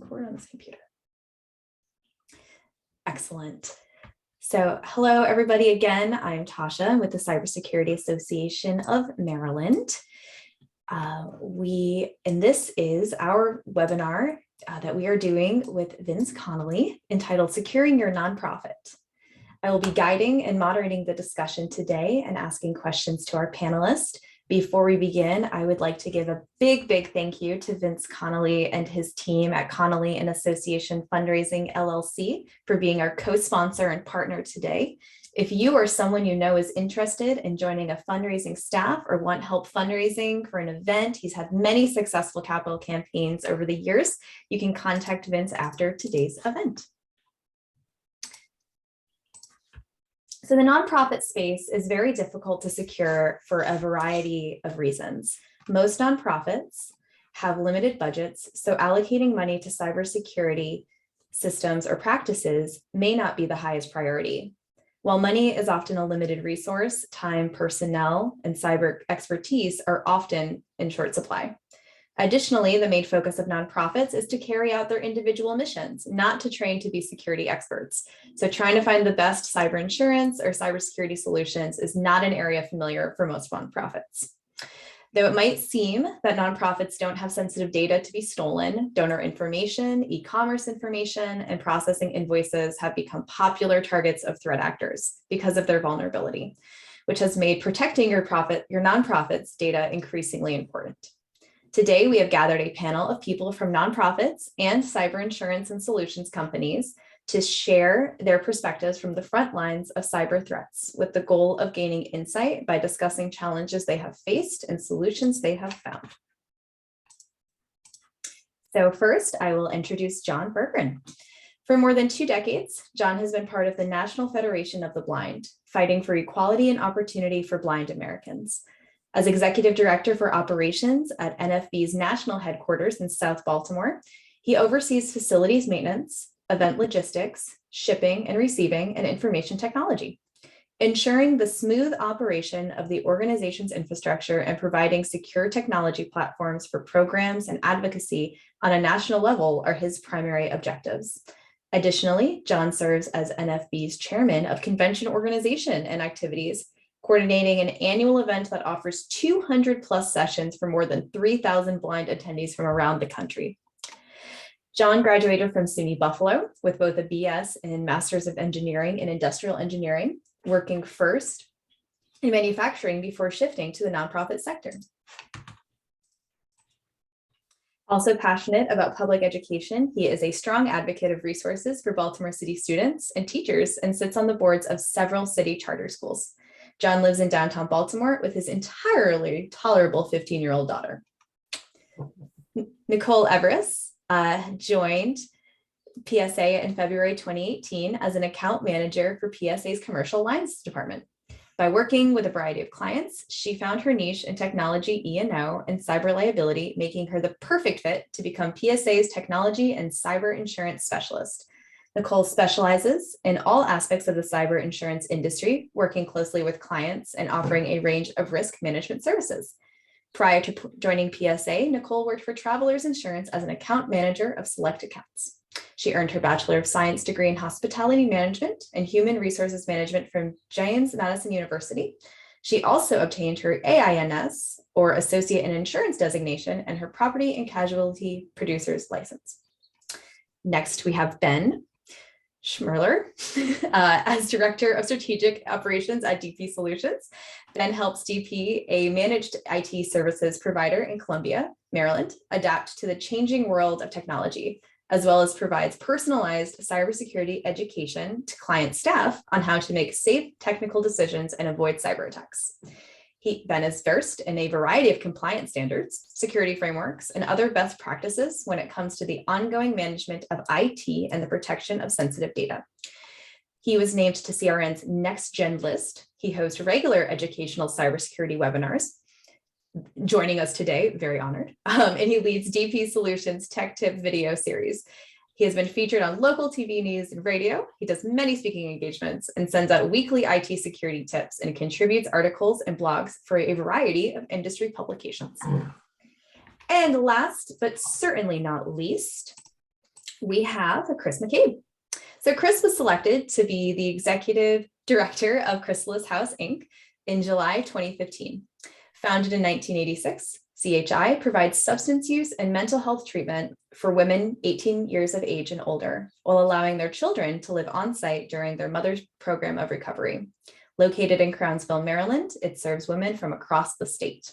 record on this computer. Excellent. So hello, everybody. Again, I'm Tasha. I'm with the Cybersecurity Association of Maryland. And this is our webinar that we are doing with Vince Connelly entitled Securing Your Nonprofit. I will be guiding and moderating the discussion today and asking questions to our panelists. Before we begin, I would like to give a big thank you to Vince Connelly and his team at Connelly and Association Fundraising, LLC for being our co-sponsor and partner today. If you or someone you know is interested in joining a fundraising staff or want help fundraising for an event, he's had many successful capital campaigns over the years. You can contact Vince after today's event. So the nonprofit space is very difficult to secure for a variety of reasons. Most nonprofits have limited budgets, so allocating money to cybersecurity systems or practices may not be the highest priority. While money is often a limited resource, time, personnel, and cyber expertise are often in short supply. Additionally, the main focus of nonprofits is to carry out their individual missions, not to train to be security experts. So trying to find the best cyber insurance or cybersecurity solutions is not an area familiar for most nonprofits. Though it might seem that nonprofits don't have sensitive data to be stolen, donor information, e-commerce information, and processing invoices have become popular targets of threat actors because of their vulnerability, which has made protecting your nonprofit's data increasingly important. Today, we have gathered a panel of people from nonprofits and cyber insurance and solutions companies to share their perspectives from the front lines of cyber threats with the goal of gaining insight by discussing challenges they have faced and solutions they have found. So first, I will introduce John Berggren. For more than 2 decades, John has been part of the National Federation of the Blind, fighting for equality and opportunity for blind Americans. As Executive Director for Operations at NFB's national headquarters in South Baltimore, he oversees facilities maintenance, event logistics, shipping and receiving, and information technology, ensuring the smooth operation of the organization's infrastructure and providing secure technology platforms for programs and advocacy on a national level are his primary objectives. Additionally, John serves as NFB's chairman of convention organization and activities, coordinating an annual event that offers 200+ sessions for more than 3,000 blind attendees from around the country. John graduated from SUNY Buffalo with both a BS and Master's of Engineering in Industrial Engineering, working first in manufacturing before shifting to the nonprofit sector. Also passionate about public education, he is a strong advocate of resources for Baltimore City students and teachers and sits on the boards of several city charter schools. John lives in downtown Baltimore with his entirely tolerable 15-year-old daughter. Nicole Everest joined PSA in February 2018 as an account manager for PSA's commercial lines department. By working with a variety of clients, she found her niche in technology E&O and cyber liability, making her the perfect fit to become PSA's technology and cyber insurance specialist. Nicole specializes in all aspects of the cyber insurance industry, working closely with clients and offering a range of risk management services. Prior to joining PSA, Nicole worked for Travelers Insurance as an account manager of select accounts. She earned her Bachelor of Science degree in Hospitality Management and Human Resources Management from James Madison University. She also obtained her AINS, or Associate in Insurance designation, and her Property and Casualty Producer's license. Next, we have Ben Schmerler as Director of Strategic Operations at DP Solutions. Ben helps DP, a managed IT services provider in Columbia, Maryland, adapt to the changing world of technology, as well as provides personalized cybersecurity education to client staff on how to make safe technical decisions and avoid cyber attacks. Ben is versed in a variety of compliance standards, security frameworks, and other best practices when it comes to the ongoing management of IT and the protection of sensitive data. He was named to CRN's Next Gen list. He hosts regular educational cybersecurity webinars. Joining us today, very honored, and he leads DP Solutions Tech Tip video series. He has been featured on local TV news and radio. He does many speaking engagements and sends out weekly IT security tips and contributes articles and blogs for a variety of industry publications. And last, but certainly not least, we have Chris McCabe. So Chris was selected to be the executive director of Chrysalis House, Inc. in July 2015. Founded in 1986, CHI provides substance use and mental health treatment for women 18 years of age and older, while allowing their children to live on site during their mother's program of recovery. Located in Crownsville, Maryland, it serves women from across the state.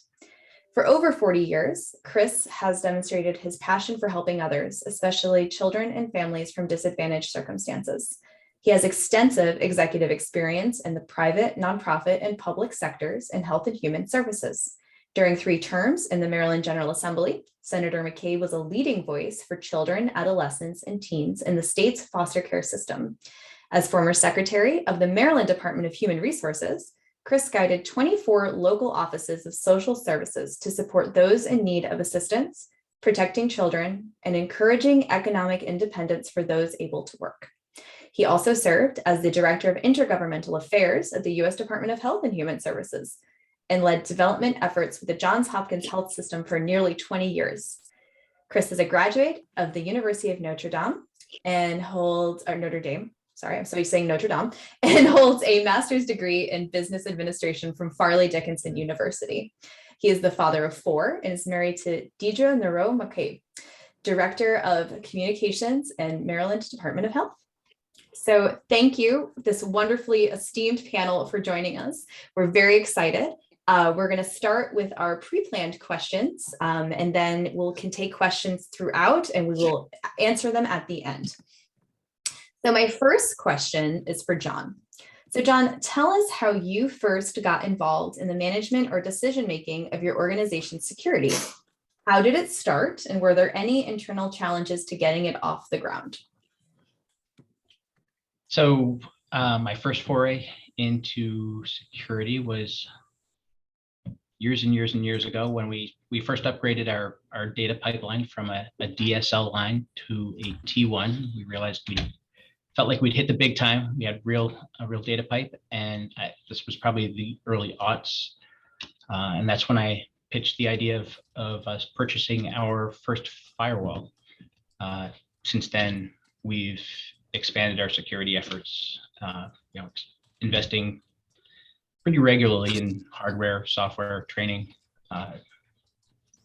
For over 40 years, Chris has demonstrated his passion for helping others, especially children and families from disadvantaged circumstances. He has extensive executive experience in the private, nonprofit, and public sectors in health and human services. During 3 terms in the Maryland General Assembly, Senator McCabe was a leading voice for children, adolescents, and teens in the state's foster care system. As former secretary of the Maryland Department of Human Resources, Chris guided 24 local offices of social services to support those in need of assistance, protecting children, and encouraging economic independence for those able to work. He also served as the Director of Intergovernmental Affairs at the U.S. Department of Health and Human Services and led development efforts with the Johns Hopkins Health System for nearly 20 years. Chris is a graduate of the University of Notre Dame and holds, or Notre Dame, sorry, I'm so used to saying Notre Dame, and holds a master's degree in business administration from Farley Dickinson University. He is the father of 4 and is married to Deidre Nero McCabe, Director of Communications in Maryland Department of Health. So thank you, this wonderfully esteemed panel, for joining us. We're very excited. We're going to start with our pre-planned questions, and then we can take questions throughout, and we will answer them at the end. So my first question is for John. So John, tell us how you first got involved in the management or decision-making of your organization's security. How did it start, and were there any internal challenges to getting it off the ground? So my first foray into security was years and years and years ago when we first upgraded our data pipeline from a DSL line to a T1. We realized we felt like we'd hit the big time. We had a real data pipe, and this was probably the early aughts. And that's when I pitched the idea of us purchasing our first firewall. Since then, we've expanded our security efforts, investing pretty regularly in hardware, software, training,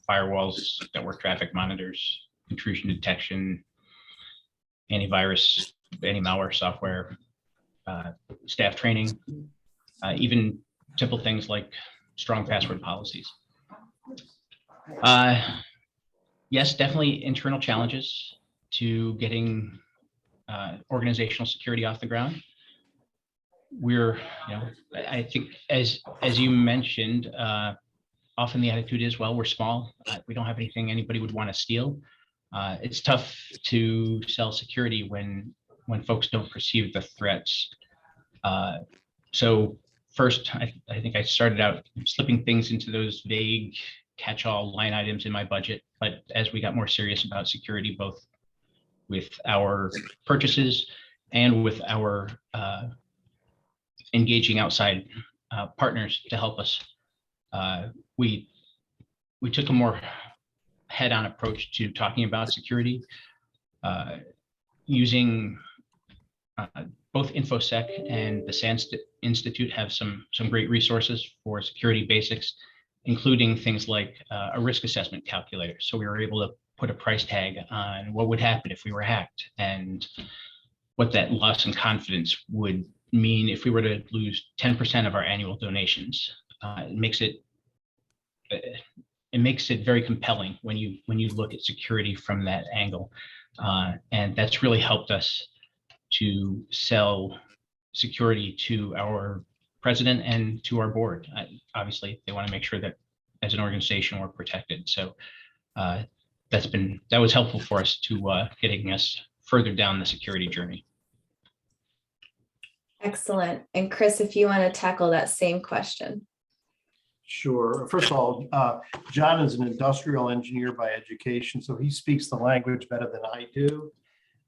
firewalls, network traffic monitors, intrusion detection, antivirus, anti-malware software, staff training, even simple things like strong password policies. Yes, definitely internal challenges to getting organizational security off the ground. We're, I think as you mentioned, often the attitude is, well, we're small. We don't have anything anybody would want to steal. It's tough to sell security when folks don't perceive the threats. So first, I think I started out slipping things into those vague catch-all line items in my budget. But as we got more serious about security, both with our purchases and with our engaging outside partners to help us, we took a more head-on approach to talking about security, using both InfoSec and the SANS Institute have some great resources for security basics, including things like a risk assessment calculator. So we were able to put a price tag on what would happen if we were hacked and what that loss in confidence would mean if we were to lose 10% of our annual donations. It makes it very compelling when you look at security from that angle, and that's really helped us to sell security to our president and to our board. Obviously, they want to make sure that as an organization we're protected. So that was helpful for us to getting us further down the security journey. Excellent. And Chris, if you want to tackle that same question. Sure. First of all, John is an industrial engineer by education, so he speaks the language better than I do.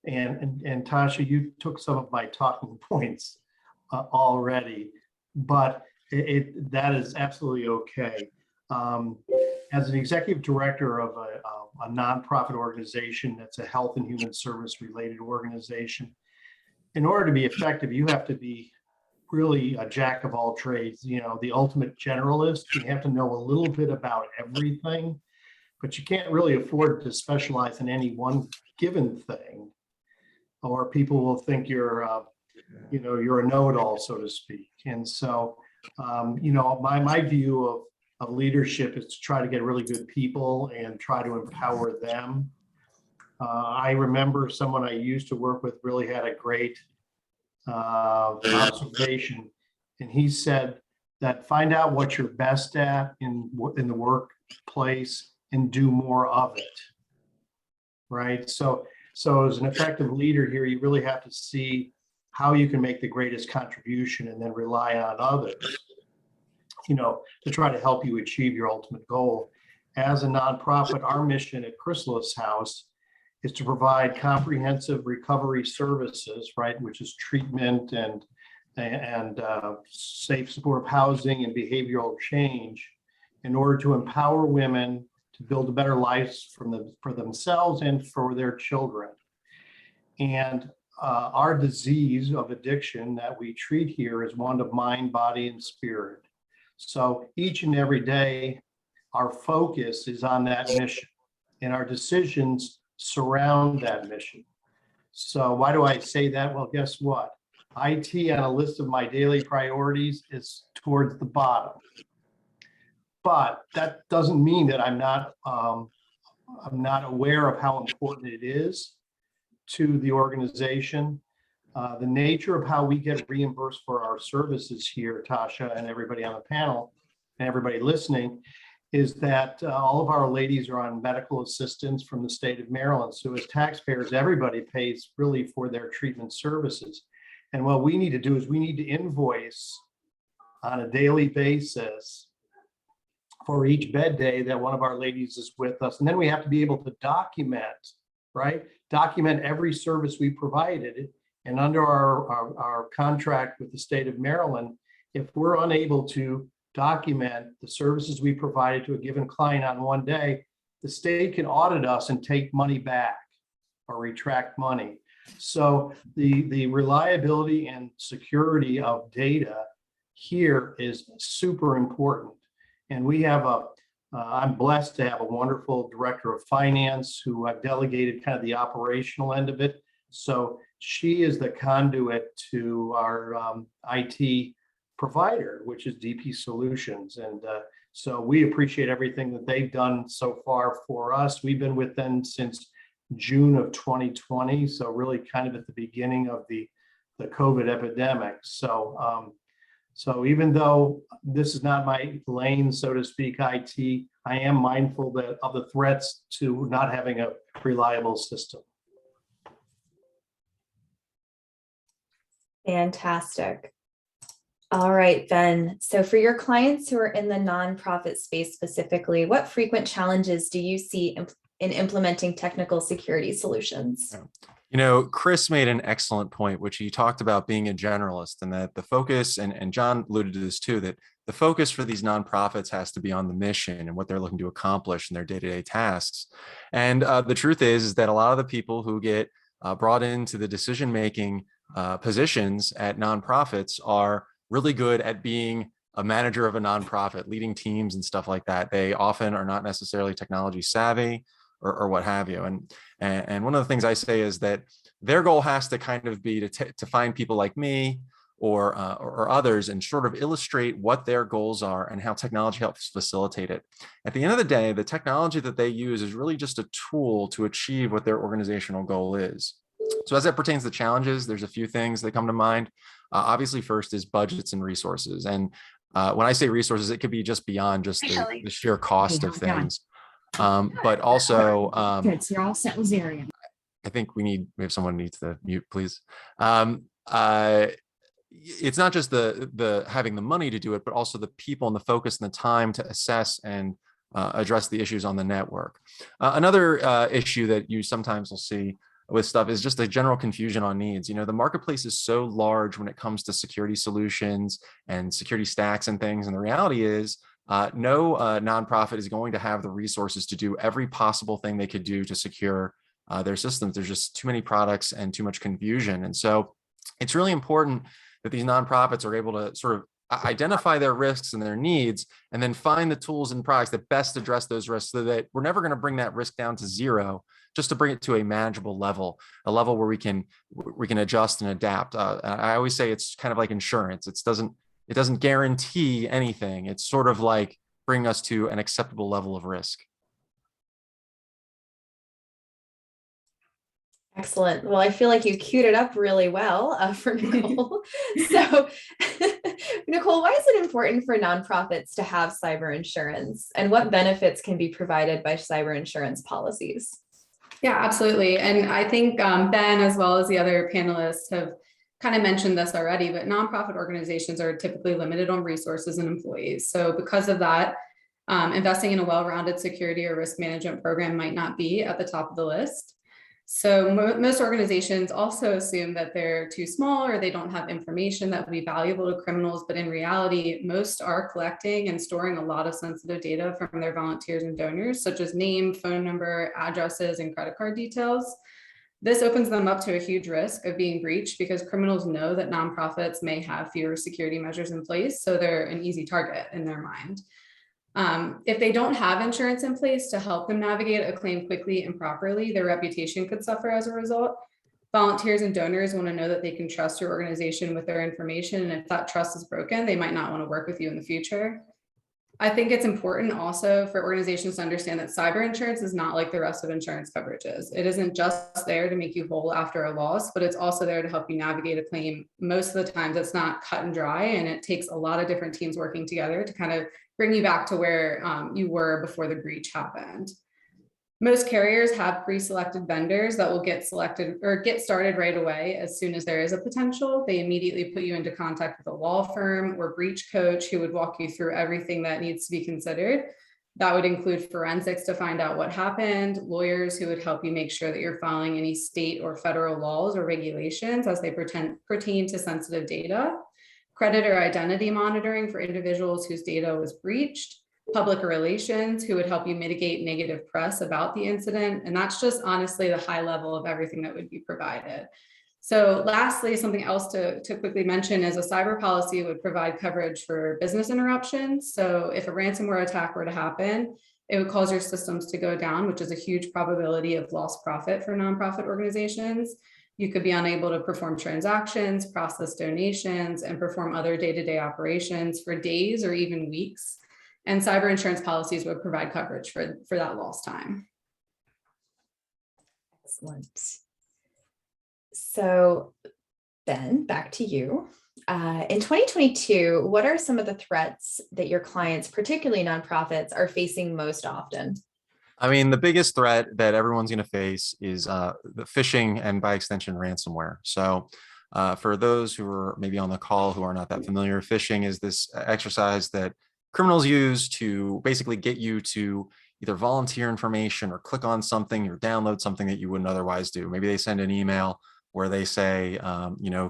And Tasha, you took some of my talking points already, but that is absolutely okay. as an executive director of a nonprofit organization that's a health and human service related organization, in order to be effective, you have to be really a jack of all trades, the ultimate generalist. You have to know a little bit about everything, but you can't really afford to specialize in any one given thing, or people will think you're a know-it-all, so to speak. And so, my view of leadership is to try to get really good people and try to empower them. I remember someone I used to work with really had a great observation, and he said that find out what you're best at in the workplace and do more of it. Right. So as an effective leader here, you really have to see how you can make the greatest contribution and then rely on others, to try to help you achieve your ultimate goal. As a nonprofit, our mission at Chrysalis House is to provide comprehensive recovery services, right, which is treatment and safe supportive housing and behavioral change, in order to empower women to build a better life for themselves and for their children. And our disease of addiction that we treat here is one of mind, body, and spirit. So each and every day, our focus is on that mission, and our decisions surround that mission. So why do I say that? Well, guess what? IT on a list of my daily priorities is towards the bottom. But that doesn't mean that I'm not aware of how important it is to the organization. The nature of how we get reimbursed for our services here, Tasha and everybody on the panel and everybody listening, is that all of our ladies are on medical assistance from the state of Maryland. So as taxpayers, everybody pays really for their treatment services. And what we need to do is we need to invoice on a daily basis for each bed day that one of our ladies is with us. And then we have to be able to document, right? Document every service we provided. And under our contract with the state of Maryland, if we're unable to document the services we provided to a given client on one day, the state can audit us and take money back or retract money. So the reliability and security of data here is super important. And we have I'm blessed to have a wonderful director of finance who I've delegated kind of the operational end of it. So she is the conduit to our IT provider, which is DP Solutions. And so we appreciate everything that they've done so far for us. We've been with them since June of 2020. So really kind of at the beginning of the COVID epidemic. So even though this is not my lane, so to speak, IT, I am mindful of the threats to not having a reliable system. Fantastic. All right, Ben. So for your clients who are in the nonprofit space specifically, what frequent challenges do you see in implementing technical security solutions? Chris made an excellent point, which he talked about being a generalist, and that the focus, and John alluded to this too, that the focus for these nonprofits has to be on the mission and what they're looking to accomplish in their day-to-day tasks. And the truth is that a lot of the people who get brought into the decision-making positions at nonprofits are really good at being a manager of a nonprofit, leading teams and stuff like that. They often are not necessarily technology savvy or what have you. And one of the things I say is that their goal has to kind of be to find people like me or others and sort of illustrate what their goals are and how technology helps facilitate it. At the end of the day, the technology that they use is really just a tool to achieve what their organizational goal is. So as it pertains to challenges, there's a few things that come to mind. Obviously, first is budgets and resources. And when I say resources, it could be just beyond just the sheer cost of things. But also, good. So you're all set with Zarian. I think we have someone needs to mute, please. It's not just the having the money to do it, but also the people and the focus and the time to assess and address the issues on the network. Another issue that you sometimes will see with stuff is just a general confusion on needs. The marketplace is so large when it comes to security solutions and security stacks and things. And the reality is No nonprofit is going to have the resources to do every possible thing they could do to secure their systems. There's just too many products and too much confusion. And so it's really important that these nonprofits are able to sort of identify their risks and their needs, and then find the tools and products that best address those risks, so that we're never going to bring that risk down to zero, just to bring it to a manageable level, a level where we can adjust and adapt. I always say it's kind of like insurance. It doesn't guarantee anything. It's sort of like bring us to an acceptable level of risk. Excellent. Well, I feel like you queued it up really well for Nicole. So, Nicole, why is it important for nonprofits to have cyber insurance, and what benefits can be provided by cyber insurance policies? Yeah, absolutely. And I think Ben, as well as the other panelists, have kind of mentioned this already, but nonprofit organizations are typically limited on resources and employees. So because of that, investing in a well-rounded security or risk management program might not be at the top of the list. So most organizations also assume that they're too small, or they don't have information that would be valuable to criminals. But in reality, most are collecting and storing a lot of sensitive data from their volunteers and donors, such as name, phone number, addresses, and credit card details. This opens them up to a huge risk of being breached, because criminals know that nonprofits may have fewer security measures in place, so they're an easy target in their mind. If they don't have insurance in place to help them navigate a claim quickly and properly, their reputation could suffer as a result. Volunteers and donors want to know that they can trust your organization with their information, and if that trust is broken, they might not want to work with you in the future. I think it's important also for organizations to understand that cyber insurance is not like the rest of insurance coverages. It isn't just there to make you whole after a loss, but it's also there to help you navigate a claim. Most of the times it's not cut and dry, and it takes a lot of different teams working together to kind of bring you back to where you were before the breach happened. Most carriers have pre-selected vendors that will get selected or get started right away. As soon as there is a potential, they immediately put you into contact with a law firm or breach coach who would walk you through everything that needs to be considered. That would include forensics to find out what happened, lawyers who would help you make sure that you're following any state or federal laws or regulations as they pertain to sensitive data, credit or identity monitoring for individuals whose data was breached, public relations who would help you mitigate negative press about the incident. And that's just honestly the high level of everything that would be provided. So lastly, something else to quickly mention is a cyber policy would provide coverage for business interruptions. So if a ransomware attack were to happen, it would cause your systems to go down, which is a huge probability of lost profit for nonprofit organizations. You could be unable to perform transactions, process donations, and perform other day-to-day operations for days or even weeks. And cyber insurance policies would provide coverage for that lost time. Excellent. So Ben, back to you. In 2022, what are some of the threats that your clients, particularly nonprofits, are facing most often? I mean, the biggest threat that everyone's going to face is the phishing and by extension ransomware. So for those who are maybe on the call who are not that familiar, phishing is this exercise that criminals use to basically get you to either volunteer information or click on something or download something that you wouldn't otherwise do. Maybe they send an email where they say,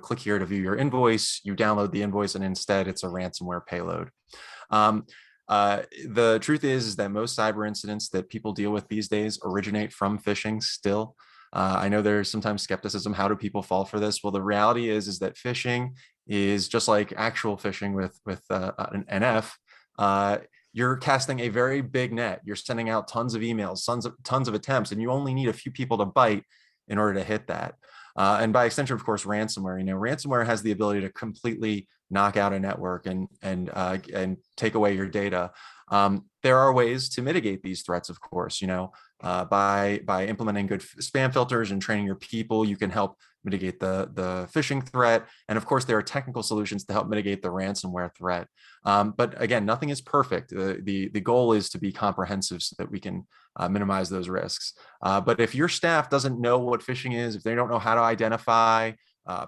click here to view your invoice. You download the invoice, and instead it's a ransomware payload. The truth is that most cyber incidents that people deal with these days originate from phishing still. I know there's sometimes skepticism. How do people fall for this? Well, the reality is that phishing is just like actual phishing with an NF. You're casting a very big net. You're sending out tons of emails, tons of attempts, and you only need a few people to bite in order to hit that. And by extension, of course, ransomware. Ransomware has the ability to completely knock out a network and take away your data. There are ways to mitigate these threats, of course. By implementing good spam filters and training your people, you can help mitigate the phishing threat. And of course, there are technical solutions to help mitigate the ransomware threat. But again, nothing is perfect. The goal is to be comprehensive so that we can minimize those risks. But if your staff doesn't know what phishing is, if they don't know how to identify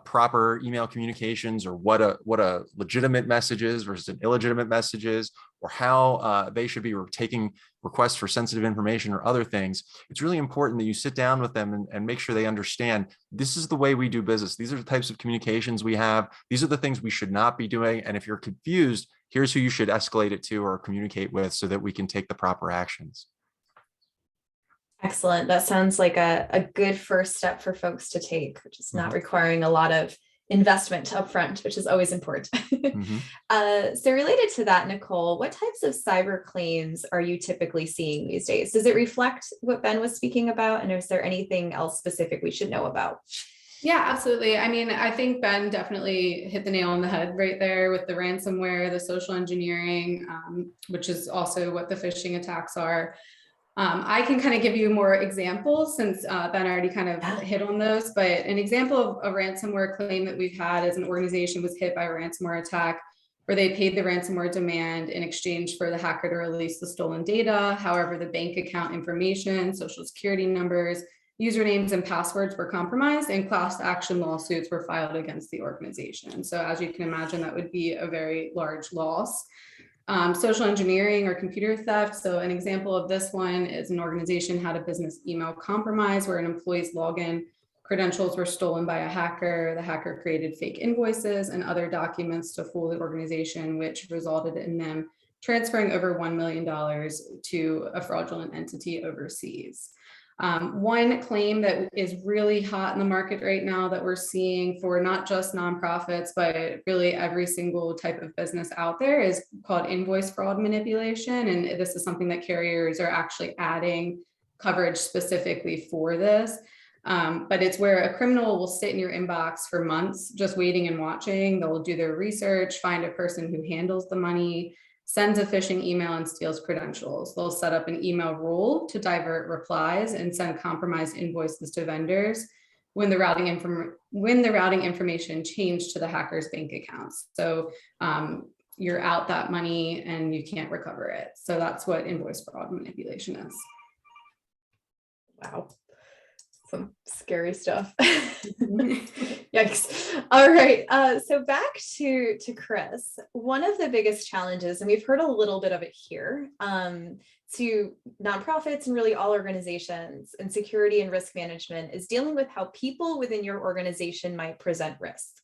proper email communications, or what a legitimate message is versus an illegitimate message is, or how they should be taking requests for sensitive information or other things, it's really important that you sit down with them and make sure they understand this is the way we do business. These are the types of communications we have. These are the things we should not be doing. And if you're confused, here's who you should escalate it to or communicate with so that we can take the proper actions. Excellent. That sounds like a good first step for folks to take, which is not requiring a lot of investment upfront, which is always important. So related to that, Nicole, what types of cyber claims are you typically seeing these days? Does it reflect what Ben was speaking about? And is there anything else specific we should know about? Yeah, absolutely. I mean, I think Ben definitely hit the nail on the head right there with the ransomware, the social engineering, which is also what the phishing attacks are. I can kind of give you more examples since Ben already kind of hit on those, but an example of a ransomware claim that we've had is an organization was hit by a ransomware attack where they paid the ransomware demand in exchange for the hacker to release the stolen data. However, the bank account information, social security numbers, usernames and passwords were compromised, and class action lawsuits were filed against the organization. So as you can imagine, that would be a very large loss. Social engineering or computer theft. So an example of this one is an organization had a business email compromise where an employee's login credentials were stolen by a hacker. The hacker created fake invoices and other documents to fool the organization, which resulted in them transferring over $1 million to a fraudulent entity overseas. One claim that is really hot in the market right now that we're seeing for not just nonprofits, but really every single type of business out there is called invoice fraud manipulation. And this is something that carriers are actually adding coverage specifically for this. But it's where a criminal will sit in your inbox for months, just waiting and watching. They'll do their research, find a person who handles the money, sends a phishing email and steals credentials. They'll set up an email rule to divert replies and send compromised invoices to vendors when the routing information changed to the hacker's bank accounts. So you're out that money and you can't recover it. So that's what invoice fraud manipulation is. Wow. Some scary stuff. Yikes. All right. So back to Chris. One of the biggest challenges, and we've heard a little bit of it here, to nonprofits and really all organizations and security and risk management is dealing with how people within your organization might present risk.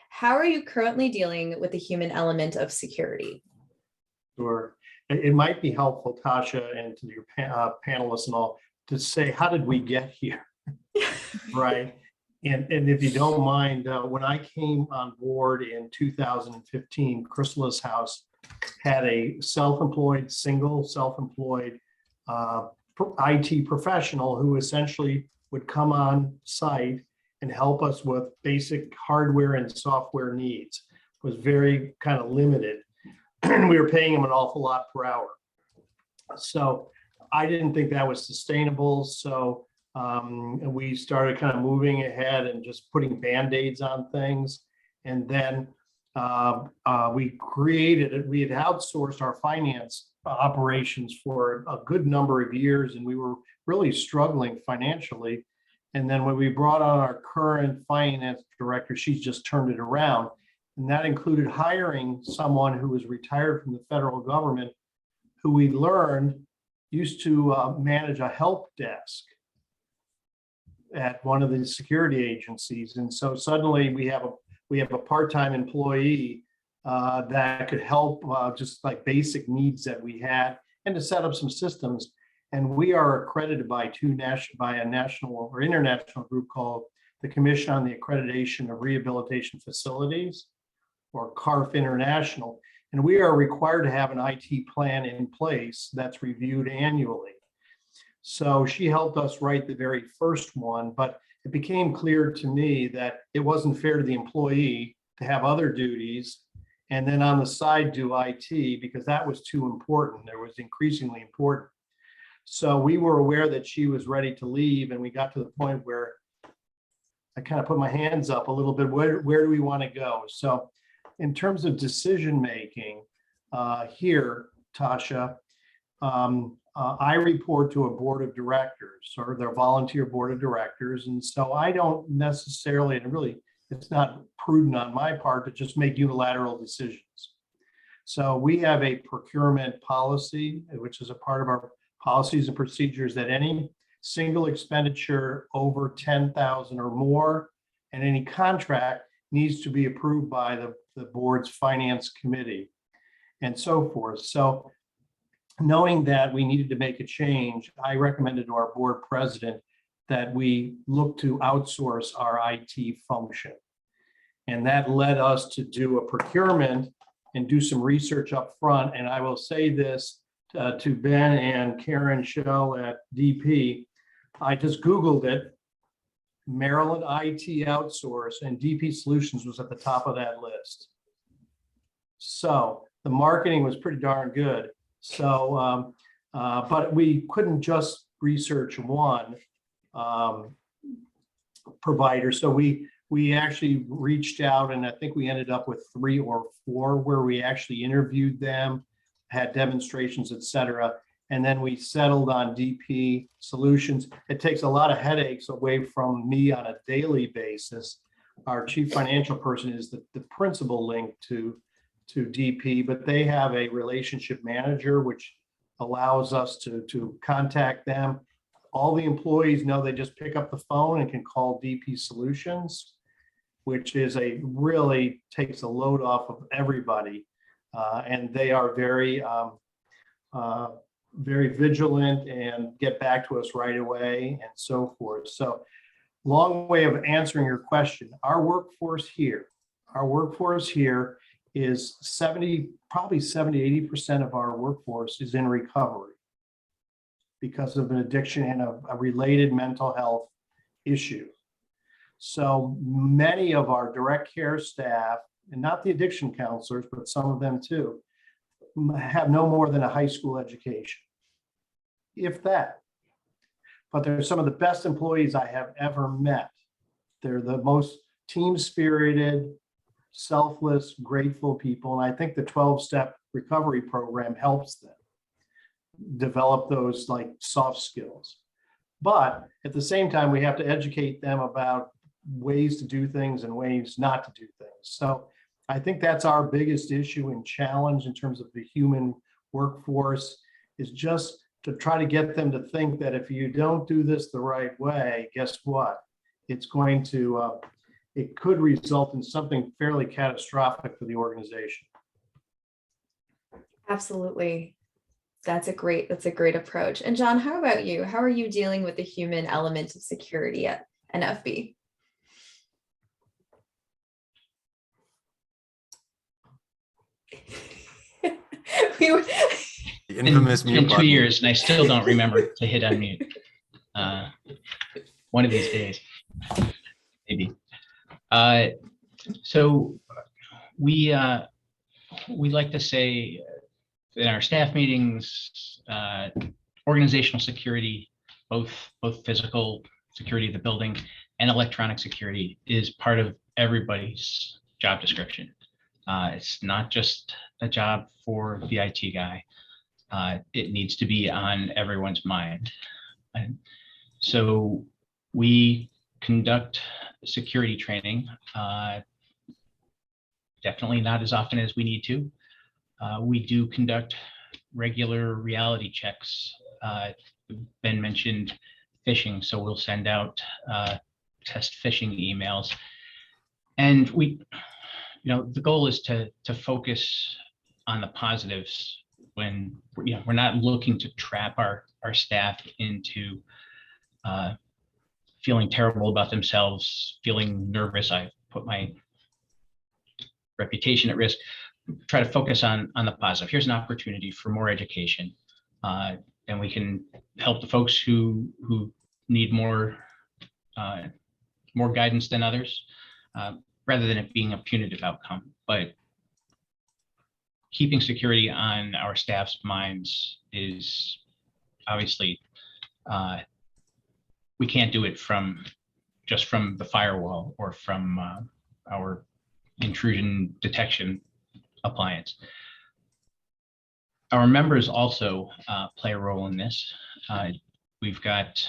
How are you currently dealing with the human element of security? Sure. It might be helpful, Tasha, and to your panelists and all, to say, how did we get here? Right. And if you don't mind, when I came on board in 2015, Chrysalis House had a single self-employed IT professional who essentially would come on site and help us with basic hardware and software needs. It was very kind of limited. And we were paying him an awful lot per hour. So I didn't think that was sustainable. So and we started kind of moving ahead and just putting Band-Aids on things. And then we had outsourced our finance operations for a good number of years, and we were really struggling financially. And then when we brought on our current finance director, she's just turned it around. And that included hiring someone who was retired from the federal government, who we learned used to manage a help desk at one of the security agencies. And so suddenly we have a part-time employee that could help just like basic needs that we had and to set up some systems. And we are accredited by a national or international group called the Commission on the Accreditation of Rehabilitation Facilities, or CARF International. And we are required to have an IT plan in place that's reviewed annually. So she helped us write the very first one, but it became clear to me that it wasn't fair to the employee to have other duties and then on the side do IT, because that was too important. It was increasingly important. So we were aware that she was ready to leave, and we got to the point where I kind of put my hands up a little bit. Where do we want to go? So in terms of decision making here, Tasha, I report to a board of directors, or their volunteer board of directors. And so I don't necessarily, and really, it's not prudent on my part to just make unilateral decisions. So we have a procurement policy, which is a part of our policies and procedures, that any single expenditure over 10,000 or more and any contract needs to be approved by the board's finance committee. and so forth. So knowing that we needed to make a change, I recommended to our board president that we look to outsource our IT function. And that led us to do a procurement and do some research up front. And I will say this to Ben and Karen Shell at DP. I just Googled it. Maryland IT outsource, and DP Solutions was at the top of that list. So the marketing was pretty darn good. So, but we couldn't just research one provider. So we actually reached out, and I think we ended up with 3 or 4 where we actually interviewed them, had demonstrations, et cetera. And then we settled on DP Solutions. It takes a lot of headaches away from me on a daily basis. Our chief financial person is the principal link to DP, but they have a relationship manager, which allows us to contact them. All the employees know they just pick up the phone and can call DP Solutions, which is really takes a load off of everybody. And they are very vigilant and get back to us right away and so forth. So long way of answering your question. Our workforce here is probably 70-80% of our workforce is in recovery because of an addiction and a related mental health issue. So many of our direct care staff, and not the addiction counselors, but some of them too, have no more than a high school education, if that. But they're some of the best employees I have ever met. They're the most team-spirited, selfless, grateful people. And I think the 12-step recovery program helps them develop those like soft skills. But at the same time, we have to educate them about ways to do things and ways not to do things. So I think that's our biggest issue and challenge in terms of the human workforce, is just to try to get them to think that if you don't do this the right way, guess what? It's going to, it could result in something fairly catastrophic for the organization. Absolutely. That's a great approach. And John, how about you? How are you dealing with the human element of security at NFB? The infamous in mute 2 button. years, and I still don't remember to hit unmute. One of these days, maybe. So we like to say in our staff meetings, organizational security, both physical security of the building and electronic security, is part of everybody's job description. It's not just a job for the IT guy. It needs to be on everyone's mind. And so we conduct security training, definitely not as often as we need to. We do conduct regular reality checks. Ben mentioned phishing, so we'll send out test phishing emails. And the goal is to focus on the positives when we're not looking to trap our staff into feeling terrible about themselves, feeling nervous. I put my reputation at risk. Try to focus on the positive. Here's an opportunity for more education, and we can help the folks who need more guidance than others, rather than it being a punitive outcome. But keeping security on our staff's minds is obviously, we can't do it just from the firewall or from our intrusion detection appliance. Our members also play a role in this. We've got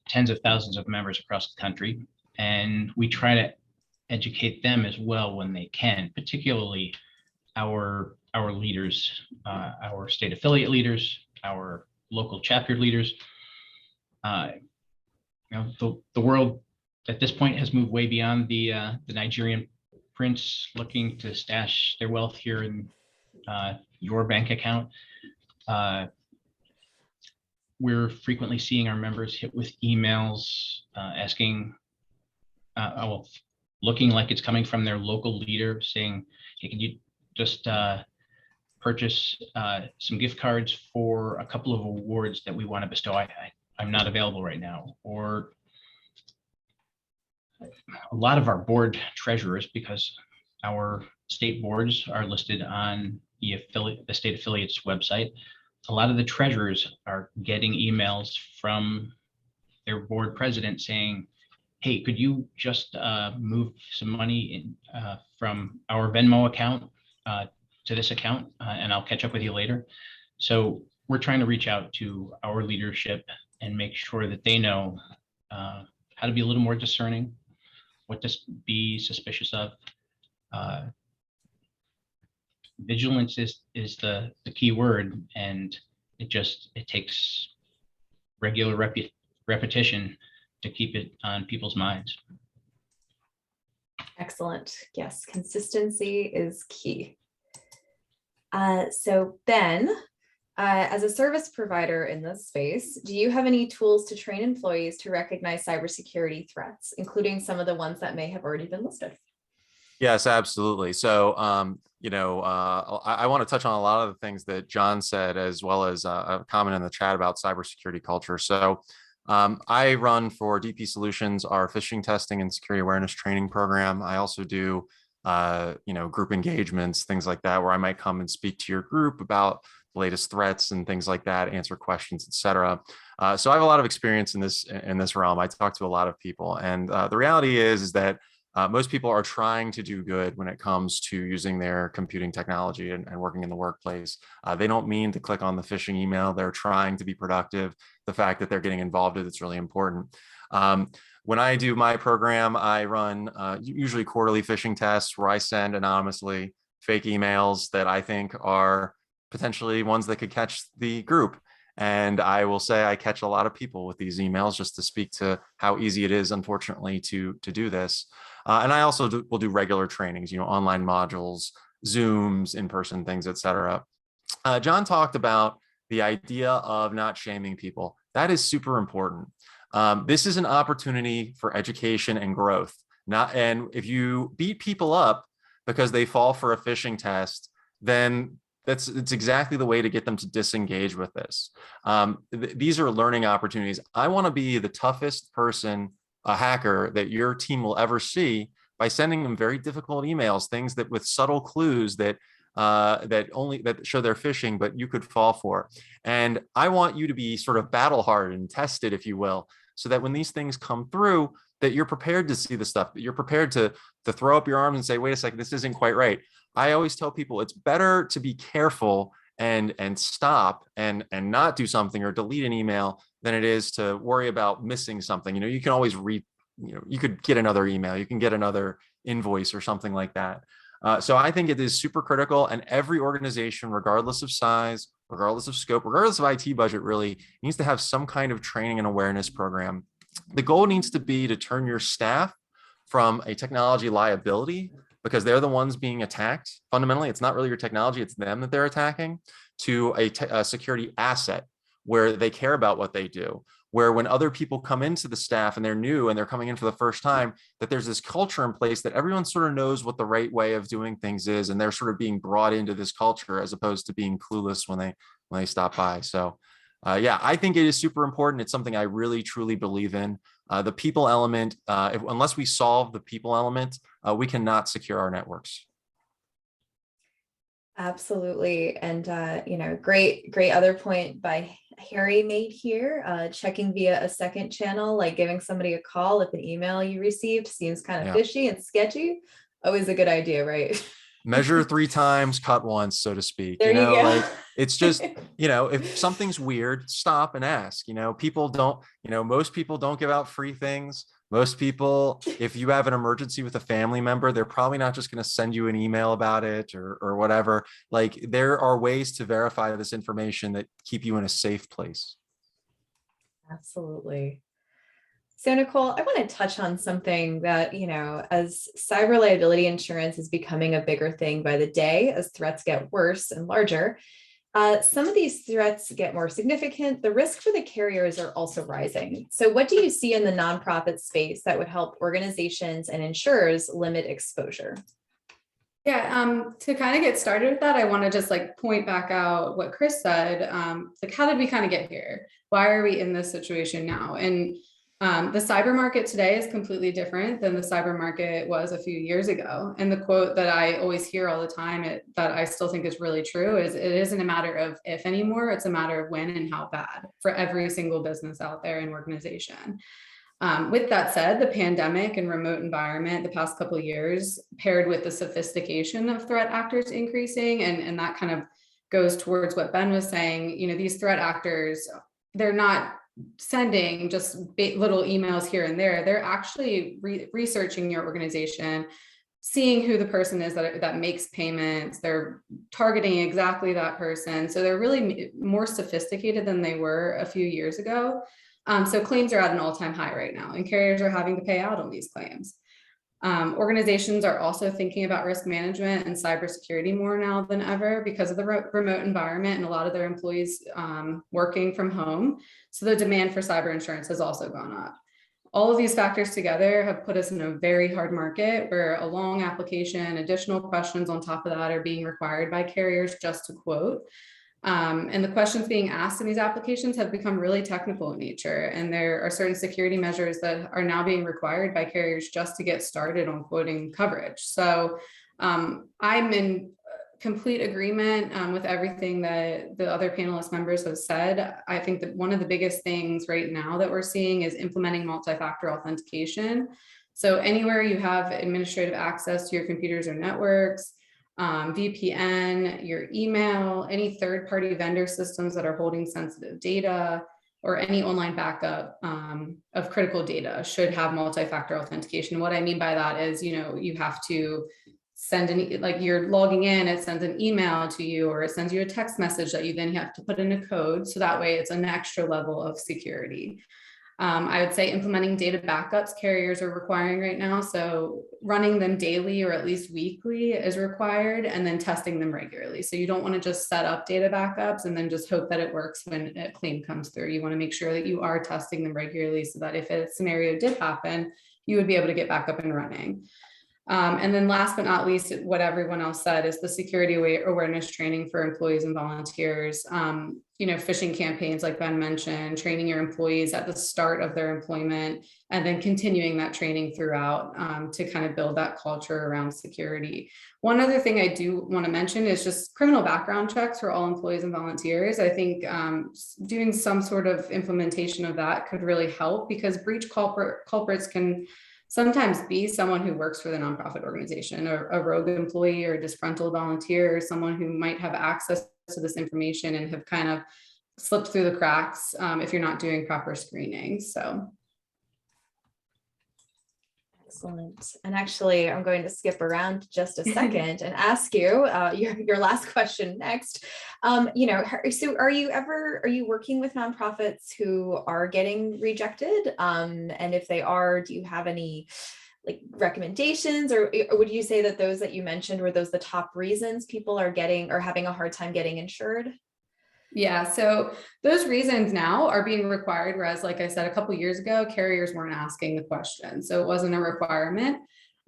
tens of thousands of members across the country, and we try to educate them as well when they can, particularly our leaders, our state affiliate leaders, our local chapter leaders. The world at this point has moved way beyond the Nigerian prince looking to stash their wealth here in your bank account. We're frequently seeing our members hit with emails asking, well, looking like it's coming from their local leader saying, hey, can you just purchase some gift cards for a couple of awards that we want to bestow. I'm not available right now. Or a lot of our board treasurers, because our state boards are listed on the state affiliates website, a lot of the treasurers are getting emails from their board president saying, hey, could you just move some money in, from our Venmo account to this account, and I'll catch up with you later. So we're trying to reach out to our leadership and make sure that they know how to be a little more discerning, what to be suspicious of. Vigilance is the key word, and it takes regular repetition to keep it on people's minds. Excellent. Yes, consistency is key. So Ben, as a service provider in this space, do you have any tools to train employees to recognize cybersecurity threats, including some of the ones that may have already been listed? Yes, absolutely. So, I want to touch on a lot of the things that John said, as well as a comment in the chat about cybersecurity culture. So, I run for DP Solutions, our phishing testing and security awareness training program. I also do, group engagements, things like that, where I might come and speak to your group about the latest threats and things like that, answer questions, etc. So I have a lot of experience in this realm. I talk to a lot of people, and the reality is that most people are trying to do good when it comes to using their computing technology and working in the workplace. They don't mean to click on the phishing email. They're trying to be productive. The fact that they're getting involved in it's really important. When I do my program, I run usually quarterly phishing tests where I send anonymously fake emails that I think are potentially ones that could catch the group. And I will say I catch a lot of people with these emails, just to speak to how easy it is, unfortunately, to do this. And I also will do regular trainings, online modules, Zooms, in-person things, etc. John talked about the idea of not shaming people. That is super important. This is an opportunity for education and growth. And if you beat people up because they fall for a phishing test, then it's exactly the way to get them to disengage with this. These are learning opportunities. I want to be the toughest person, a hacker, that your team will ever see, by sending them very difficult emails, things that with subtle clues that show they're phishing, but you could fall for. And I want you to be sort of battle hardened and tested, if you will, so that when these things come through, that you're prepared to see the stuff, that you're prepared to throw up your arms and say, wait a second, this isn't quite right. I always tell people it's better to be careful and stop and not do something or delete an email than it is to worry about missing something. You can always you could get another email, you can get another invoice or something like that. So I think it is super critical, and every organization, regardless of size, regardless of scope, regardless of IT budget, really needs to have some kind of training and awareness program. The goal needs to be to turn your staff from a technology liability, because they're the ones being attacked. Fundamentally, it's not really your technology, it's them that they're attacking, to a security asset where they care about what they do, where when other people come into the staff and they're new and they're coming in for the first time, that there's this culture in place that everyone sort of knows what the right way of doing things is, and they're sort of being brought into this culture as opposed to being clueless when they stop by. So yeah, I think it is super important. It's something I really, truly believe in. The people element, unless we solve the people element, we cannot secure our networks. Absolutely. And, great other point by Harry made here, checking via a second channel, like giving somebody a call if an email you received seems kind of fishy and sketchy. Always a good idea, right? Measure 3 times, cut once, so to speak. There you go. Like, it's just, if something's weird, stop and ask. People don't, most people don't give out free things. Most people, if you have an emergency with a family member, they're probably not just going to send you an email about it or whatever. Like, there are ways to verify this information that keep you in a safe place. Absolutely. So Nicole, I want to touch on something that, as cyber liability insurance is becoming a bigger thing by the day, as threats get worse and larger, some of these threats get more significant. The risk for the carriers are also rising. So what do you see in the nonprofit space that would help organizations and insurers limit exposure? Yeah, to kind of get started with that, I want to just point back out what Chris said. How did we kind of get here? Why are we in this situation now? And the cyber market today is completely different than the cyber market was a few years ago. And the quote that I always hear all the time that I still think is really true is, it isn't a matter of if anymore, it's a matter of when and how bad for every single business out there and organization. With that said, the pandemic and remote environment the past couple of years, paired with the sophistication of threat actors increasing, and that kind of goes towards what Ben was saying, these threat actors, they're not sending just little emails here and there. They're actually researching your organization, seeing who the person is that makes payments. They're targeting exactly that person. So they're really more sophisticated than they were a few years ago. So claims are at an all-time high right now, and carriers are having to pay out on these claims. Organizations are also thinking about risk management and cybersecurity more now than ever because of the remote environment and a lot of their employees working from home. So the demand for cyber insurance has also gone up. All of these factors together have put us in a very hard market where a long application, additional questions on top of that are being required by carriers just to quote. And the questions being asked in these applications have become really technical in nature. And there are certain security measures that are now being required by carriers just to get started on quoting coverage. So I'm in complete agreement with everything that the other panelist members have said. I think that one of the biggest things right now that we're seeing is implementing multi-factor authentication. So anywhere you have administrative access to your computers or networks, VPN, your email, any third-party vendor systems that are holding sensitive data, or any online backup of critical data should have multi-factor authentication. What I mean by that is, you have to send you're logging in, it sends an email to you, or it sends you a text message that you then have to put in a code. So that way it's an extra level of security. I would say implementing data backups carriers are requiring right now. So running them daily or at least weekly is required, and then testing them regularly. So you don't want to just set up data backups and then just hope that it works when a claim comes through. You want to make sure that you are testing them regularly so that if a scenario did happen, you would be able to get back up and running. And then last but not least, what everyone else said is the security awareness training for employees and volunteers. Phishing campaigns like Ben mentioned, training your employees at the start of their employment, and then continuing that training throughout to kind of build that culture around security. One other thing I do want to mention is just criminal background checks for all employees and volunteers. I think doing some sort of implementation of that could really help, because breach culprits can sometimes be someone who works for the nonprofit organization, or a rogue employee, or a disgruntled volunteer, or someone who might have access to this information and have kind of slipped through the cracks if you're not doing proper screening. So. Excellent. And actually, I'm going to skip around just a second and ask you your last question next. So are you working with nonprofits who are getting rejected? And if they are, do you have any recommendations, or would you say that those that you mentioned were those the top reasons people are having a hard time getting insured? Yeah, so those reasons now are being required, whereas, like I said, a couple of years ago, carriers weren't asking the question, so it wasn't a requirement.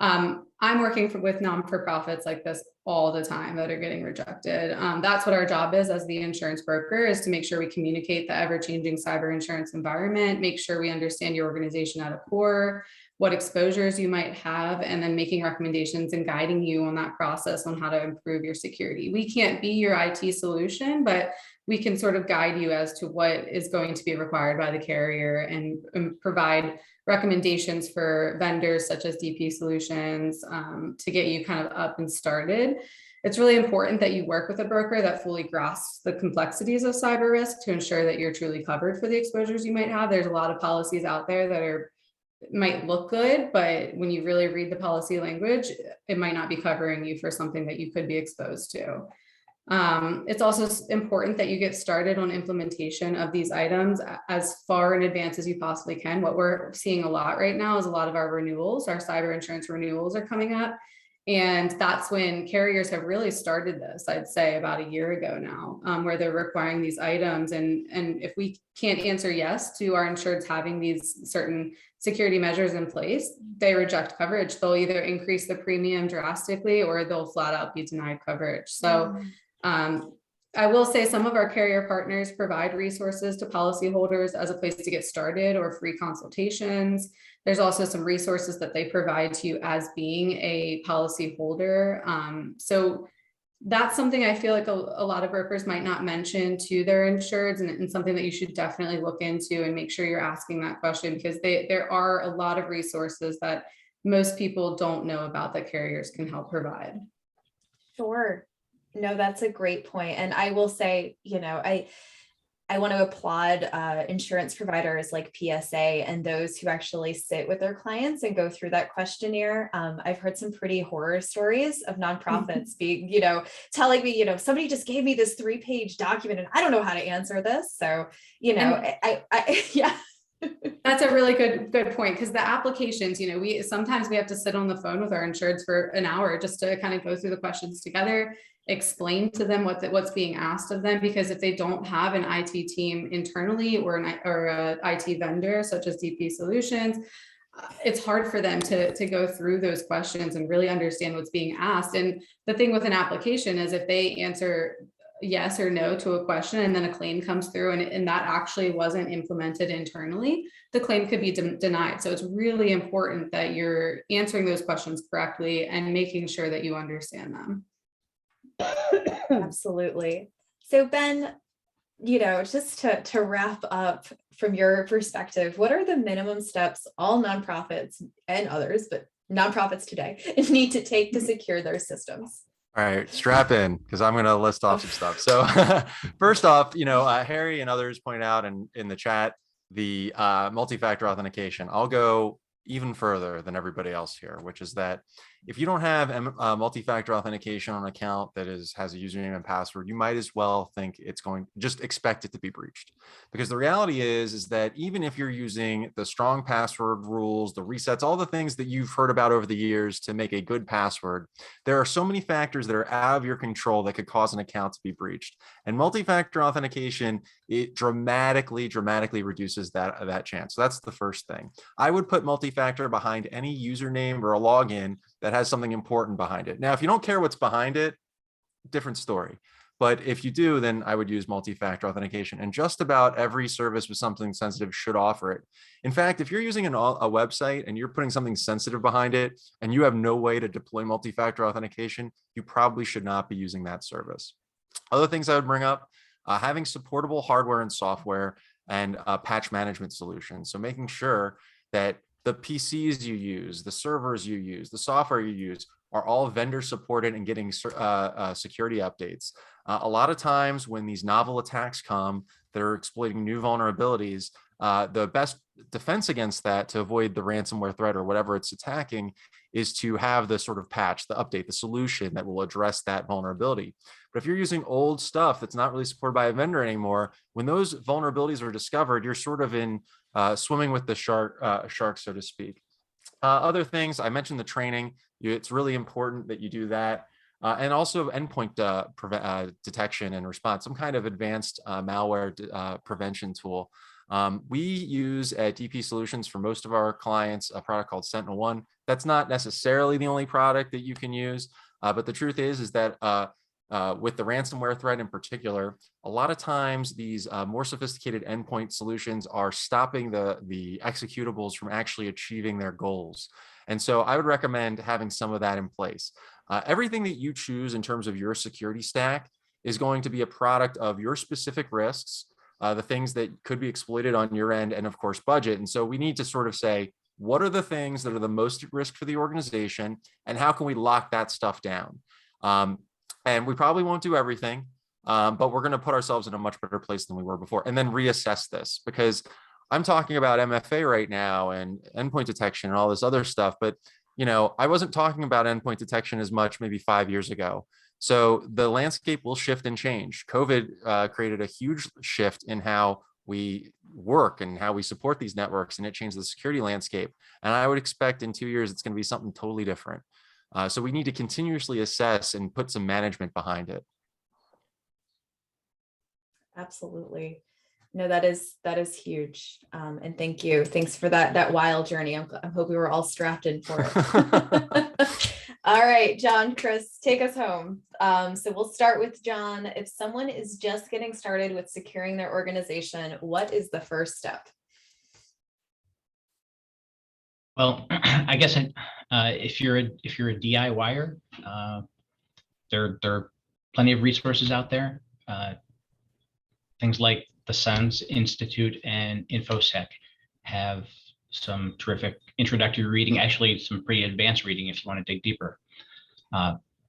I'm working with non-for-profits like this all the time that are getting rejected. That's what our job is as the insurance broker, is to make sure we communicate the ever-changing cyber insurance environment, make sure we understand your organization at a core, what exposures you might have, and then making recommendations and guiding you on that process on how to improve your security. We can't be your IT solution, but we can sort of guide you as to what is going to be required by the carrier, and provide recommendations for vendors such as DP Solutions to get you kind of up and started. It's really important that you work with a broker that fully grasps the complexities of cyber risk to ensure that you're truly covered for the exposures you might have. There's a lot of policies out there that might look good, but when you really read the policy language, it might not be covering you for something that you could be exposed to. It's also important that you get started on implementation of these items as far in advance as you possibly can. What we're seeing a lot right now is a lot of our renewals, our cyber insurance renewals are coming up. And that's when carriers have really started this, I'd say about a year ago now, where they're requiring these items. And if we can't answer yes to our insureds having these certain security measures in place, they reject coverage. They'll either increase the premium drastically or they'll flat out be denied coverage. So I will say some of our carrier partners provide resources to policyholders as a place to get started or free consultations. There's also some resources that they provide to you as being a policyholder. So that's something I feel like a lot of brokers might not mention to their insureds, and something that you should definitely look into and make sure you're asking that question, because there are a lot of resources that most people don't know about that carriers can help provide. Sure. No, that's a great point. And I will say, I want to applaud insurance providers like PSA and those who actually sit with their clients and go through that questionnaire. I've heard some pretty horror stories of nonprofits being, telling me, somebody just gave me this 3-page document and I don't know how to answer this. So, yeah. That's a really good point, because the applications, sometimes we have to sit on the phone with our insureds for an hour just to kind of go through the questions together, explain to them what's being asked of them, because if they don't have an IT team internally or a IT vendor such as DP Solutions, it's hard for them to go through those questions and really understand what's being asked. And the thing with an application is if they answer yes or no to a question and then a claim comes through and that actually wasn't implemented internally, the claim could be denied. So it's really important that you're answering those questions correctly and making sure that you understand them. Absolutely. So Ben, just to wrap up from your perspective, what are the minimum steps all nonprofits and others, but nonprofits today, need to take to secure their systems? All right, strap in, because I'm going to list off some stuff. So first off, Harry and others pointed out in the chat, the multi-factor authentication. I'll go even further than everybody else here, which is that if you don't have multi-factor authentication on an account that has a username and password, you might as well just expect it to be breached. Because the reality is that even if you're using the strong password rules, the resets, all the things that you've heard about over the years to make a good password, there are so many factors that are out of your control that could cause an account to be breached. And multi-factor authentication, it dramatically reduces that chance. So that's the first thing. I would put multi-factor behind any username or a login that has something important behind it. Now, if you don't care what's behind it, different story. But if you do, then I would use multi-factor authentication. And just about every service with something sensitive should offer it. In fact, if you're using a website and you're putting something sensitive behind it and you have no way to deploy multi-factor authentication, you probably should not be using that service. Other things I would bring up, having supportable hardware and software and patch management solutions. So making sure that the PCs you use, the servers you use, the software you use are all vendor supported and getting security updates. A lot of times when these novel attacks come that are exploiting new vulnerabilities, the best defense against that to avoid the ransomware threat or whatever it's attacking is to have the sort of patch, the update, the solution that will address that vulnerability. But if you're using old stuff that's not really supported by a vendor anymore, when those vulnerabilities are discovered, you're sort of in swimming with the shark, so to speak. Other things, I mentioned the training. It's really important that you do that. And also endpoint detection and response, some kind of advanced malware prevention tool. We use at DP Solutions for most of our clients a product called SentinelOne. That's not necessarily the only product that you can use, but the truth is that with the ransomware threat in particular, a lot of times these more sophisticated endpoint solutions are stopping the executables from actually achieving their goals. And so I would recommend having some of that in place. Everything that you choose in terms of your security stack is going to be a product of your specific risks, the things that could be exploited on your end, and of course, budget. And so we need to sort of say, what are the things that are the most at risk for the organization, and how can we lock that stuff down? And we probably won't do everything, but we're going to put ourselves in a much better place than we were before, and then reassess this, because I'm talking about MFA right now and endpoint detection and all this other stuff, but I wasn't talking about endpoint detection as much maybe 5 years ago. So the landscape will shift and change. COVID created a huge shift in how we work and how we support these networks, and it changed the security landscape. And I would expect in 2 years, it's going to be something totally different. So we need to continuously assess and put some management behind it. Absolutely. No, that is huge. And thank you. Thanks for that wild journey. I'm hoping we're all strapped in for it. All right, John, Chris, take us home. So we'll start with John. If someone is just getting started with securing their organization, what is the first step? Well, I guess if you're a DIYer, there are plenty of resources out there. Things like the SUNS Institute and InfoSec have some terrific introductory reading, actually some pretty advanced reading if you want to dig deeper.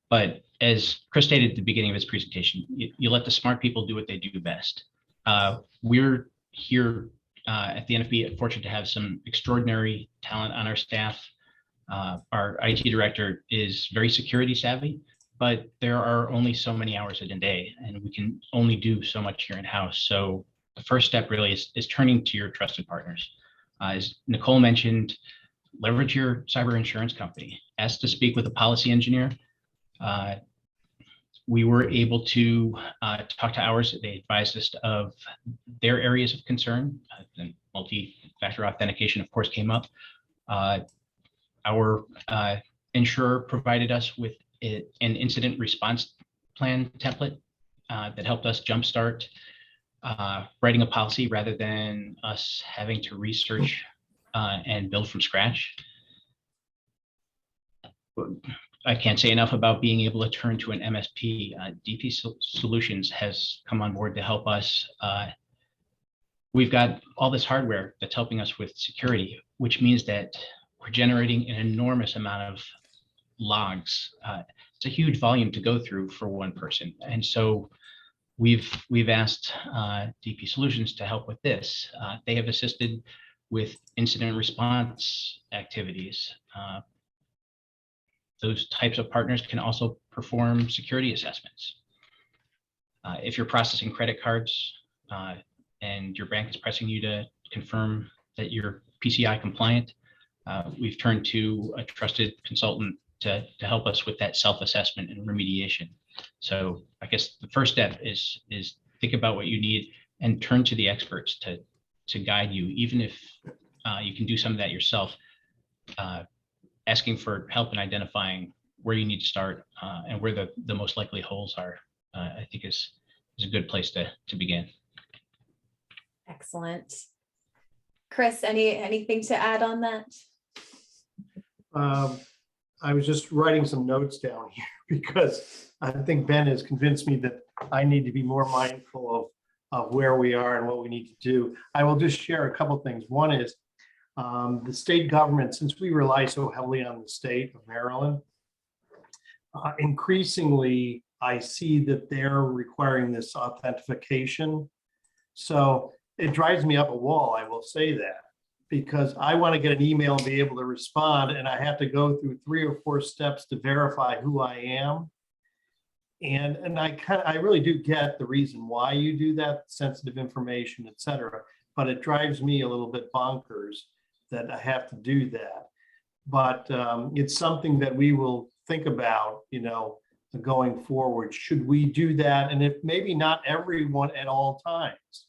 But as Chris stated at the beginning of his presentation, you let the smart people do what they do best. We're here at the NFB fortunate to have some extraordinary talent on our staff. Our IT director is very security savvy, but there are only so many hours in a day, and we can only do so much here in-house. So the first step really is turning to your trusted partners. As Nicole mentioned, leverage your cyber insurance company. Ask to speak with a policy engineer. We were able to talk to ours. They advised us of their areas of concern. And multi-factor authentication, of course, came up. Our insurer provided us with an incident response plan template that helped us jumpstart writing a policy rather than us having to research and build from scratch. I can't say enough about being able to turn to an MSP. DP Solutions has come on board to help us. We've got all this hardware that's helping us with security, which means that we're generating an enormous amount of logs. It's a huge volume to go through for one person. And so we've asked DP Solutions to help with this. They have assisted with incident response activities. Those types of partners can also perform security assessments. If you're processing credit cards and your bank is pressing you to confirm that you're PCI compliant, we've turned to a trusted consultant to help us with that self-assessment and remediation. So I guess the first step is think about what you need and turn to the experts to guide you, even if you can do some of that yourself. Asking for help in identifying where you need to start and where the most likely holes are, I think is a good place to begin. Excellent. Chris, anything to add on that? I was just writing some notes down here because I think Ben has convinced me that I need to be more mindful of where we are and what we need to do. I will just share a couple things. One is the state government, since we rely so heavily on the state of Maryland, increasingly I see that they're requiring this authentication. So it drives me up a wall, I will say that, because I want to get an email and be able to respond, and I have to go through 3 or 4 steps to verify who I am. And I really do get the reason why you do that, sensitive information, et cetera, but it drives me a little bit bonkers that I have to do that. But it's something that we will think about, going forward. Should we do that? And if maybe not everyone at all times.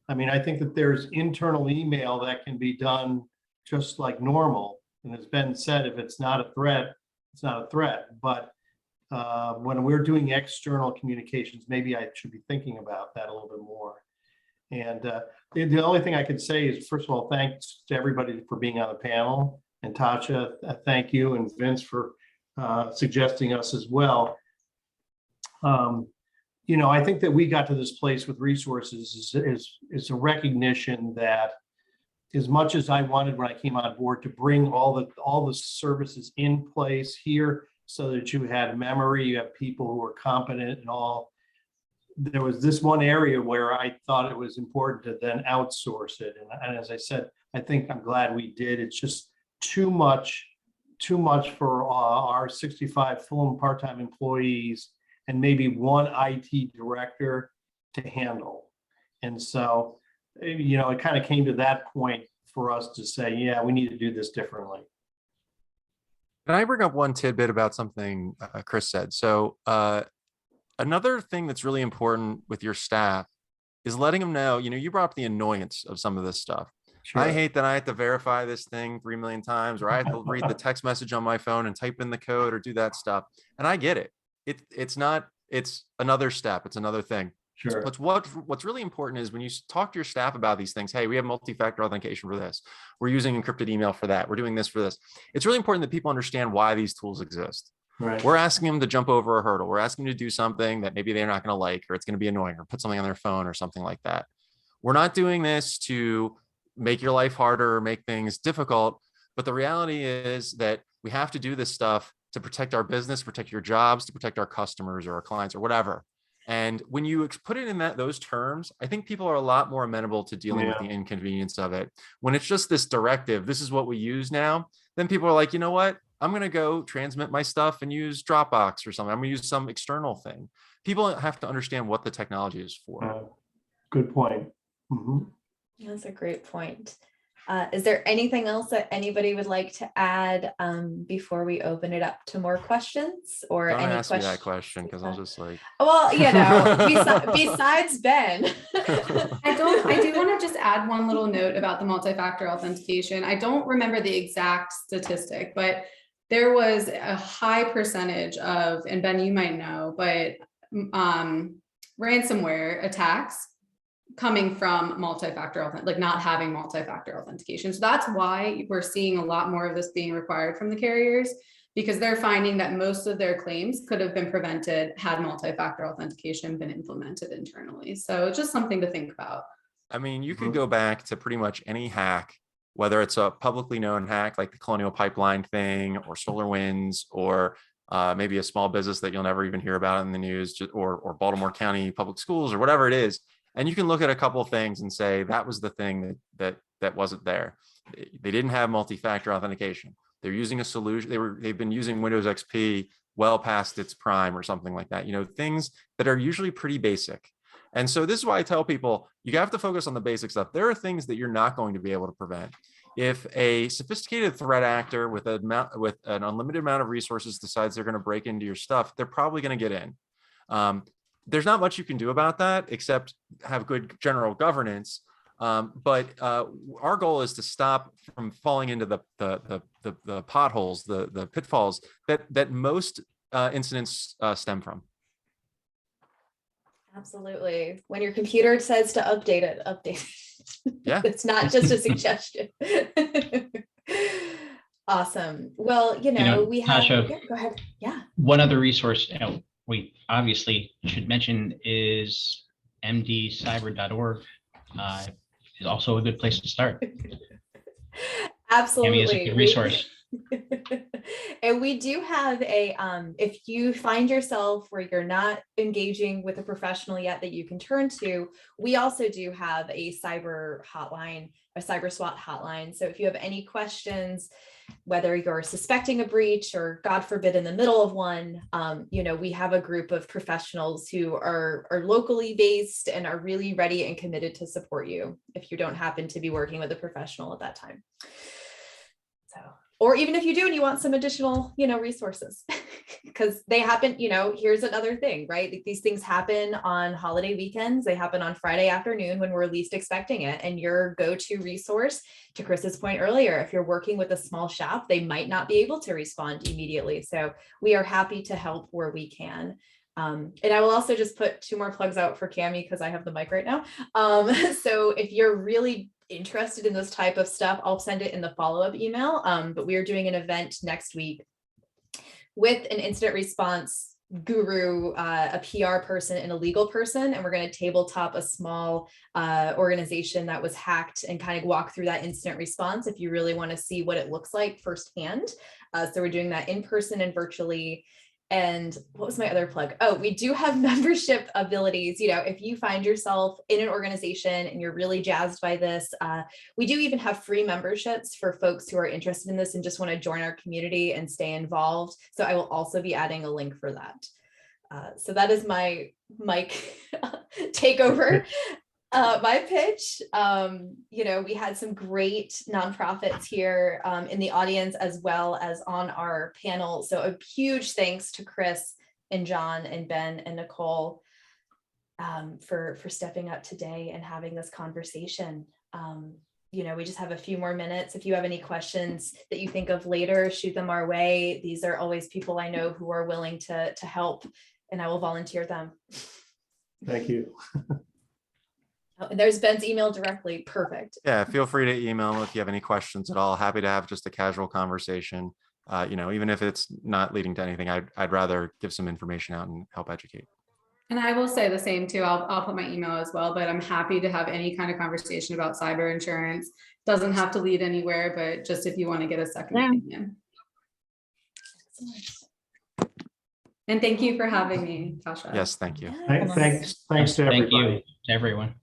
I mean, I think that there's internal email that can be done just like normal. And as Ben said, if it's not a threat, it's not a threat. But when we're doing external communications, maybe I should be thinking about that a little bit more. And the only thing I could say is, first of all, thanks to everybody for being on the panel. And Tasha, thank you, and Vince for suggesting us as well. I think that we got to this place with resources is a recognition that as much as I wanted when I came on board to bring all the services in place here so that you had memory, you have people who are competent and all, there was this one area where I thought it was important to then outsource it. And as I said, I think I'm glad we did. It's just too much for our 65 full and part-time employees. and maybe one IT director to handle. And so, it kind of came to that point for us to say, yeah, we need to do this differently. Can I bring up one tidbit about something Chris said? So another thing that's really important with your staff is letting them know, you brought up the annoyance of some of this stuff. Sure. I hate that I have to verify this thing 3 million times, or I have to read the text message on my phone and type in the code or do that stuff. And I get it. It's another step. It's another thing. Sure. But what's really important is when you talk to your staff about these things, hey, we have multi-factor authentication for this. We're using encrypted email for that. We're doing this for this. It's really important that people understand why these tools exist. Right. We're asking them to jump over a hurdle. We're asking them to do something that maybe they're not going to like, or it's going to be annoying, or put something on their phone or something like that. We're not doing this to make your life harder or make things difficult. But the reality is that we have to do this stuff to protect our business, protect your jobs, to protect our customers or our clients or whatever. And when you put it in those terms, I think people are a lot more amenable to dealing with the inconvenience of it. When it's just this directive, this is what we use now, then people are like, you know what? I'm going to go transmit my stuff and use Dropbox or something. I'm going to use some external thing. People have to understand what the technology is for. Good point. Mm-hmm. That's a great point. Is there anything else that anybody would like to add before we open it up to more questions or Don't any ask me questions? that question because I'll just like. Well, besides Ben. I do want to just add one little note about the multi-factor authentication. I don't remember the exact statistic, but there was a high percentage of, and Ben, you might know, but ransomware attacks coming from multi-factor, like not having multi-factor authentication. So that's why we're seeing a lot more of this being required from the carriers, because they're finding that most of their claims could have been prevented had multi-factor authentication been implemented internally. So it's just something to think about. I mean, you could go back to pretty much any hack, whether it's a publicly known hack like the Colonial Pipeline thing or SolarWinds, or maybe a small business that you'll never even hear about in the news, or Baltimore County Public Schools or whatever it is. And you can look at a couple of things and say that was the thing that wasn't there. They didn't have multi-factor authentication. They're using a solution. They've been using Windows XP well past its prime or something like that. Things that are usually pretty basic. And so this is why I tell people you have to focus on the basic stuff. There are things that you're not going to be able to prevent. If a sophisticated threat actor with an unlimited amount of resources decides they're going to break into your stuff, they're probably going to get in. There's not much you can do about that except have good general governance. But our goal is to stop from falling into the potholes, the pitfalls that most incidents stem from. Absolutely. When your computer says to update it, update it. Yeah. It's not just a suggestion. Awesome. Well, we have, Tasha, go ahead. Yeah. One other resource we obviously should mention is mdcyber.org. Is also a good place to start. Absolutely. CAMI is a good resource. And we do have if you find yourself where you're not engaging with a professional yet that you can turn to, we also do have a cyber hotline, a cyber SWAT hotline. So if you have any questions, whether you're suspecting a breach or God forbid in the middle of one, we have a group of professionals who are locally based and are really ready and committed to support you if you don't happen to be working with a professional at that time. So, or even if you do and you want some additional, resources, because they happen, here's another thing, right? Like these things happen on holiday weekends. They happen on Friday afternoon when we're least expecting it. And your go-to resource, to Chris's point earlier, if you're working with a small shop, they might not be able to respond immediately. So we are happy to help where we can. And I will also just put 2 more plugs out for CAMI because I have the mic right now. So if you're really interested in this type of stuff, I'll send it in the follow-up email. But we are doing an event next week with an incident response guru, a PR person and a legal person, and we're going to tabletop a small organization that was hacked and kind of walk through that incident response if you really want to see what it looks like firsthand. So we're doing that in person and virtually. And what was my other plug? Oh, we do have membership abilities. If you find yourself in an organization and you're really jazzed by this, we do even have free memberships for folks who are interested in this and just want to join our community and stay involved. So I will also be adding a link for that. So that is my mic takeover. My pitch, we had some great nonprofits here in the audience as well as on our panel. So a huge thanks to Chris and John and Ben and Nicole for stepping up today and having this conversation. We just have a few more minutes. If you have any questions that you think of later, shoot them our way. These are always people I know who are willing to help, and I will volunteer them. Thank you. Oh, and there's Ben's email directly. Perfect. Yeah, feel free to email him if you have any questions at all. Happy to have just a casual conversation. Even if it's not leading to anything, I'd rather give some information out and help educate. And I will say the same too. I'll put my email as well, but I'm happy to have any kind of conversation about cyber insurance. Doesn't have to lead anywhere, but just if you want to get a second opinion. And thank you for having me, Tasha. Yes, thank you. Thanks to Thank everybody. you to everyone.